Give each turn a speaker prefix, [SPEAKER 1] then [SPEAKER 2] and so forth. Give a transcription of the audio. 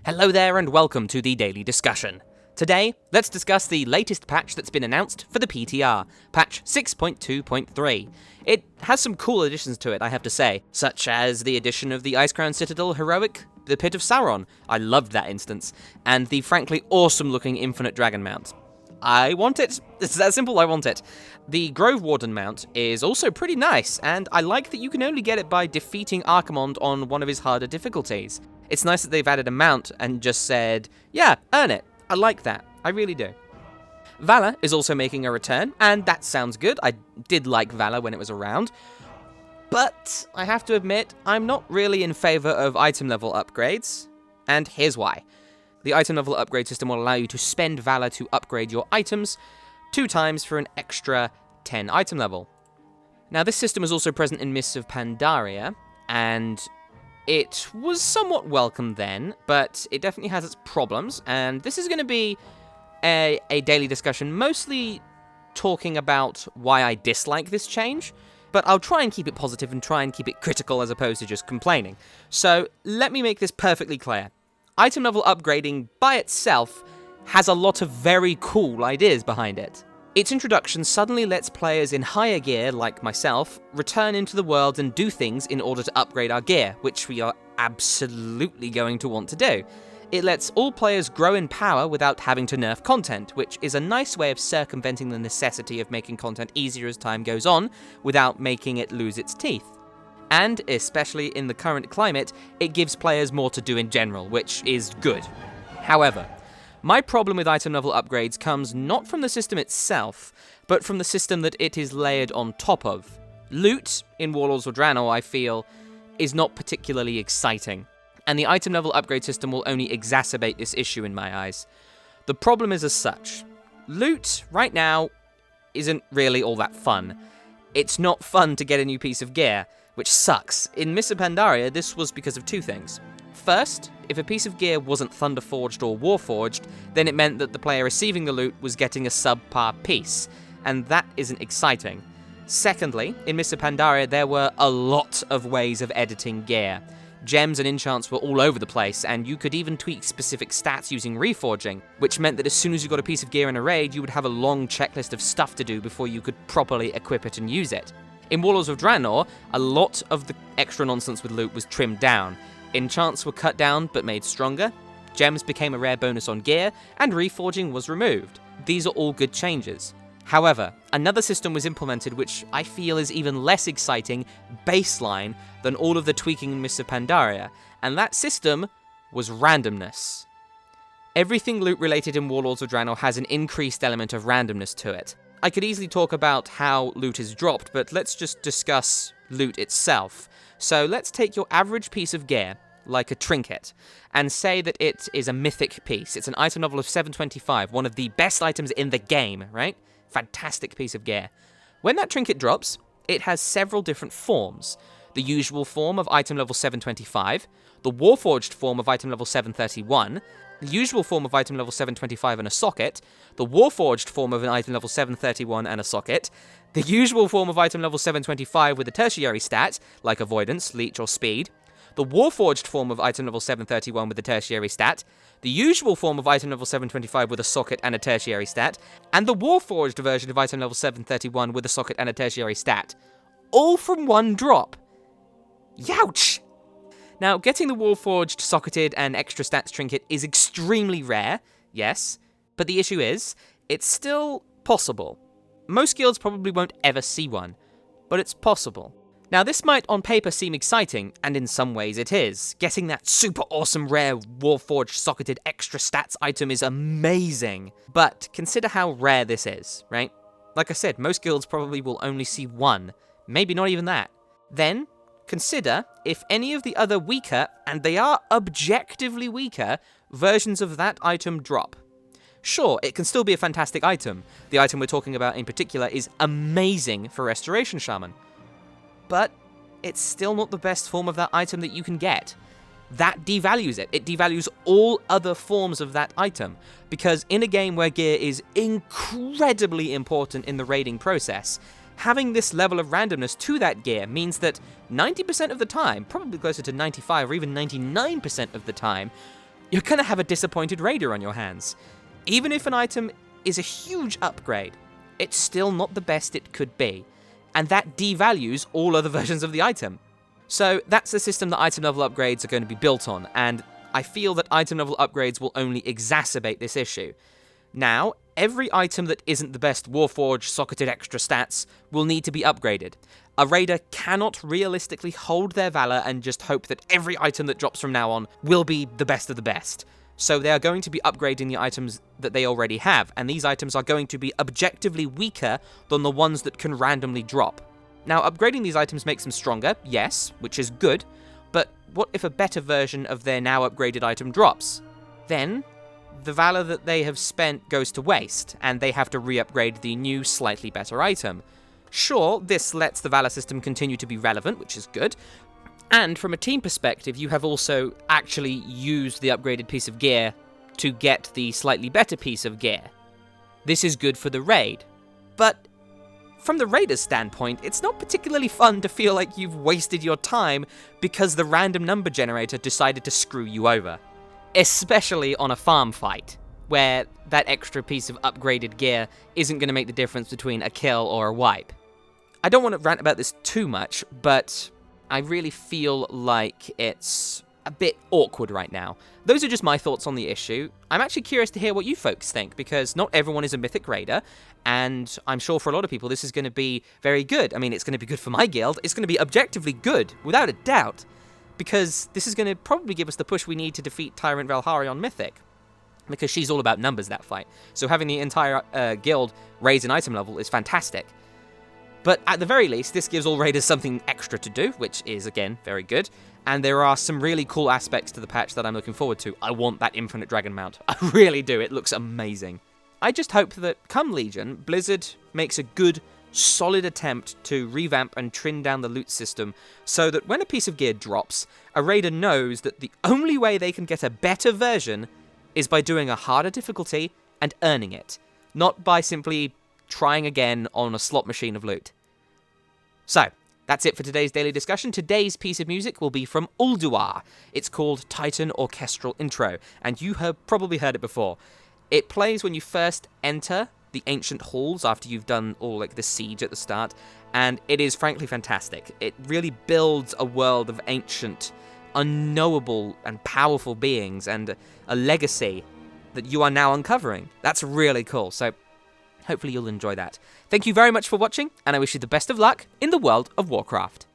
[SPEAKER 1] Hello there and welcome to the Daily Discussion. Today, let's discuss the latest patch that's been announced for the PTR, patch 6.2.3. It has some cool additions to it, I have to say, such as the addition of the Icecrown Citadel Heroic, the Pit of Sauron, I loved that instance, and the frankly awesome looking Infinite Dragon Mount. I want it. It's that simple, I want it. The Grove Warden mount is also pretty nice, and I like that you can only get it by defeating Archimonde on one of his harder difficulties. It's nice that they've added a mount and just said, yeah, earn it. I like that. I really do. Valor is also making a return, and that sounds good. I did like Valor when it was around. But I have to admit, I'm not really in favor of item level upgrades, and here's why. The item level upgrade system will allow you to spend Valor to upgrade your items 2 times for an extra 10 item level. Now, this system is also present in Mists of Pandaria, and it was somewhat welcome then, but it definitely has its problems, and this is going to be a daily discussion, mostly talking about why I dislike this change, but I'll try and keep it positive and try and keep it critical as opposed to just complaining. So let me make this perfectly clear. Item level upgrading by itself has a lot of very cool ideas behind it. Its introduction suddenly lets players in higher gear, like myself, return into the world and do things in order to upgrade our gear, which we are absolutely going to want to do. It lets all players grow in power without having to nerf content, which is a nice way of circumventing the necessity of making content easier as time goes on, without making it lose its teeth. And, especially in the current climate, it gives players more to do in general, which is good. However, my problem with item level upgrades comes not from the system itself, but from the system that it is layered on top of. Loot in Warlords of Draenor, I feel, is not particularly exciting, and the item level upgrade system will only exacerbate this issue in my eyes. The problem is as such. Loot, right now, isn't really all that fun. It's not fun to get a new piece of gear, which sucks. In Mists of Pandaria, this was because of 2 things. First, if a piece of gear wasn't Thunderforged or Warforged, then it meant that the player receiving the loot was getting a subpar piece, and that isn't exciting. Secondly, in Mists of Pandaria, there were a lot of ways of editing gear. Gems and enchants were all over the place, and you could even tweak specific stats using reforging, which meant that as soon as you got a piece of gear in a raid, you would have a long checklist of stuff to do before you could properly equip it and use it. In Warlords of Draenor, a lot of the extra nonsense with loot was trimmed down. Enchants were cut down but made stronger, gems became a rare bonus on gear, and reforging was removed. These are all good changes. However, another system was implemented which I feel is even less exciting baseline than all of the tweaking in Mists of Pandaria, and that system was randomness. Everything loot related in Warlords of Draenor has an increased element of randomness to it. I could easily talk about how loot is dropped, but let's just discuss loot itself. So let's take your average piece of gear, like a trinket, and say that it is a mythic piece. It's an item level of 725, one of the best items in the game, right? Fantastic piece of gear. When that trinket drops, it has several different forms. The usual form of item level 725, the Warforged form of item level 731, the usual form of item level 725 and a socket, the Warforged form of an item level 731 and a socket, the usual form of item level 725 with a tertiary stat, like Avoidance, Leech, or Speed, the Warforged form of item level 731 with a tertiary stat, the usual form of item level 725 with a socket and a tertiary stat, and the Warforged version of item level 731 with a socket and a tertiary stat. All from one drop. Youch! Now, getting the Warforged, socketed, and extra stats trinket is extremely rare, yes, but the issue is, it's still possible. Most guilds probably won't ever see one, but it's possible. Now, this might on paper seem exciting, and in some ways it is. Getting that super awesome rare Warforged, socketed, extra stats item is amazing, but consider how rare this is, right? Like I said, most guilds probably will only see one, maybe not even that. Then, consider if any of the other weaker, and they are objectively weaker, versions of that item drop. Sure, it can still be a fantastic item. The item we're talking about in particular is amazing for Restoration Shaman. But it's still not the best form of that item that you can get. That devalues it. It devalues all other forms of that item. Because in a game where gear is incredibly important in the raiding process, having this level of randomness to that gear means that 90% of the time, probably closer to 95 or even 99% of the time, you're gonna have a disappointed raider on your hands. Even if an item is a huge upgrade, it's still not the best it could be, and that devalues all other versions of the item. So that's the system that item level upgrades are going to be built on, and I feel that item level upgrades will only exacerbate this issue. Now, every item that isn't the best Warforged socketed extra stats will need to be upgraded. A raider cannot realistically hold their valor and just hope that every item that drops from now on will be the best of the best. So they are going to be upgrading the items that they already have, and these items are going to be objectively weaker than the ones that can randomly drop. Now, upgrading these items makes them stronger, yes, which is good, but what if a better version of their now upgraded item drops? Then, the valor that they have spent goes to waste, and they have to re-upgrade the new, slightly better item. Sure, this lets the valor system continue to be relevant, which is good, and from a team perspective, you have also actually used the upgraded piece of gear to get the slightly better piece of gear. This is good for the raid, but from the raider's standpoint, it's not particularly fun to feel like you've wasted your time because the random number generator decided to screw you over. Especially on a farm fight, where that extra piece of upgraded gear isn't going to make the difference between a kill or a wipe. I don't want to rant about this too much, but I really feel like it's a bit awkward right now. Those are just my thoughts on the issue. I'm actually curious to hear what you folks think, because not everyone is a Mythic Raider, and I'm sure for a lot of people this is going to be very good. I mean, it's going to be good for my guild. It's going to be objectively good, without a doubt, because this is going to probably give us the push we need to defeat Tyrant Valhari on Mythic, because she's all about numbers, that fight. So having the entire guild raise an item level is fantastic. But at the very least, this gives all raiders something extra to do, which is, again, very good. And there are some really cool aspects to the patch that I'm looking forward to. I want that Infinite Dragon mount. I really do. It looks amazing. I just hope that, come Legion, Blizzard makes a good, solid attempt to revamp and trim down the loot system so that when a piece of gear drops, a raider knows that the only way they can get a better version is by doing a harder difficulty and earning it, not by simply trying again on a slot machine of loot. So, that's it for today's daily discussion. Today's piece of music will be from Ulduar. It's called Titan Orchestral Intro, and you have probably heard it before. It plays when you first enter the ancient halls after you've done all like the siege at the start, and it is frankly fantastic. It really builds a world of ancient, unknowable and powerful beings and a legacy that you are now uncovering. That's really cool. So hopefully you'll enjoy that. Thank you very much for watching, and I wish you the best of luck in the world of Warcraft.